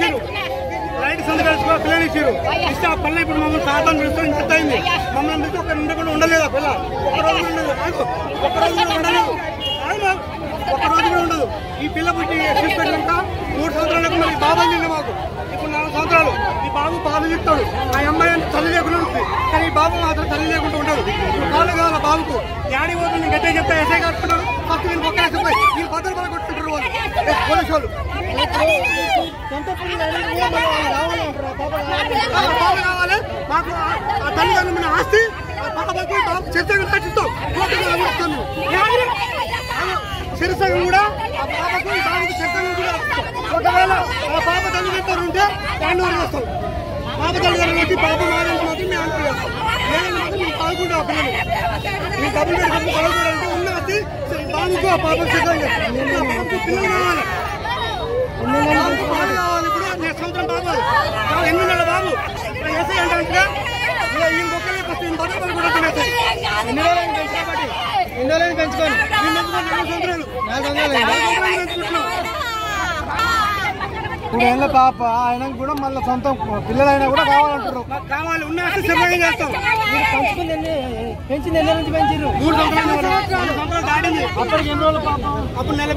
ఇచ్చారు, రైట్ సంతకాలు పిల్లని ఇచ్చారు. ఇస్తే ఆ పిల్ల ఇప్పుడు మమ్మల్ని సాధారణ పిలుస్తుంది. ఇంత అయింది మమ్మల్ని మీకు ఒక ఉండకుండా ఉండలేదు. ఆ పిల్ల ఒక్క రోజు ఉండదు, ఒక్క రోజు ఉండలేదు, ఒక్క రోజు కూడా ఉండదు. ఈ పిల్ల పుట్టి చూసిపెట్టాక 3 సంవత్సరాలకు మరి బాబా నిండి మాకు ఇప్పుడు 4 సంవత్సరాలు. ఈ బాబు బాబు చెప్తాడు, ఆ అమ్మాయి తల్లి లేకుండా ఉంటుంది, కానీ ఈ బాబు మాత్రం తల్లి లేకుండా ఉండదు. కాళ్ళు కావాలి బాబుకు. యాడి పోతుంది నేను గట్టిగా చెప్తా, ఎస్ఐ కట్టుకున్నాడు. ఫస్ట్ నేను ఒక్క వేసిపోయి వీళ్ళు భద్రత బాగా కొట్టుకుంటారు వాళ్ళు పోలీసు వాళ్ళు. సొంత బాబు కావాలి మాకు. ఆ తల్లిదండ్రుల ఆస్తి ఆ బాబాకి బాబు చర్చగా రక్షిస్తాం. శిరసగం కూడా ఆ బాబాకు బాబుకి చర్చగా కూడా. ఒకవేళ ఆ బాబ తల్లిదండ్రులు ఉంటే దాన్ని వదిలేస్తాం. బాబ తల్లిదండ్రులు వచ్చి బాబు మాదంటే మాత్రం మేము అంటూ చేస్తాం. లేదంటే మాత్రం మేము పాల్గొంటాం. ఆ పిల్లలు మీ డబ్బులు పెట్టి పాల్గొనాలంటే ఉన్న వచ్చి బాబుకు ఆ బాబు చర్చగా చేస్తాం. పిల్లలు కావాలి కావాలి. ఇప్పుడు నెక్స్ట్ సంవత్సరం బాబు 8 నెలల బాబు ఎస్ఐ అంటే ఈ మొక్కలే ఫస్ట్ భద్రతలు కూడా తినేస్తాయి. ఎన్ని రోజులు పెంచుకోండి 4 సంవత్సరాలు 4 పెంచుకుంటున్నాం. 3 ఏళ్ళ పాప ఆయనకు కూడా మళ్ళీ సొంతం పిల్లలైనా కూడా కావాలంటారు. కావాలి ఉన్న సిద్ధంగా చేస్తాం. పెంచింది ఎన్ని నుంచి పెంచారు? 3 సంవత్సరాలు దాటింది. అప్పటికి ఎన్ని రోజులు పాప? అప్పుడు నెల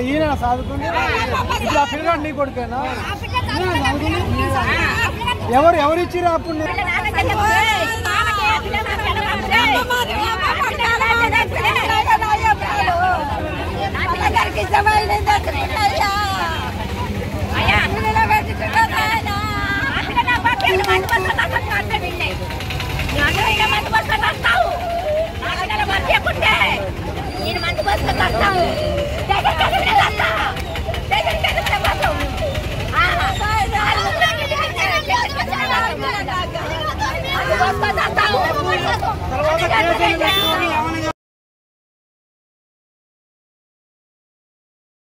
ఈయన సాదుకుంది. ఇప్పుడు ఆ పిల్లగాడు నీ కొడుకేనా? ఎవరు ఇచ్చిరా అప్పుడు? తర్వాత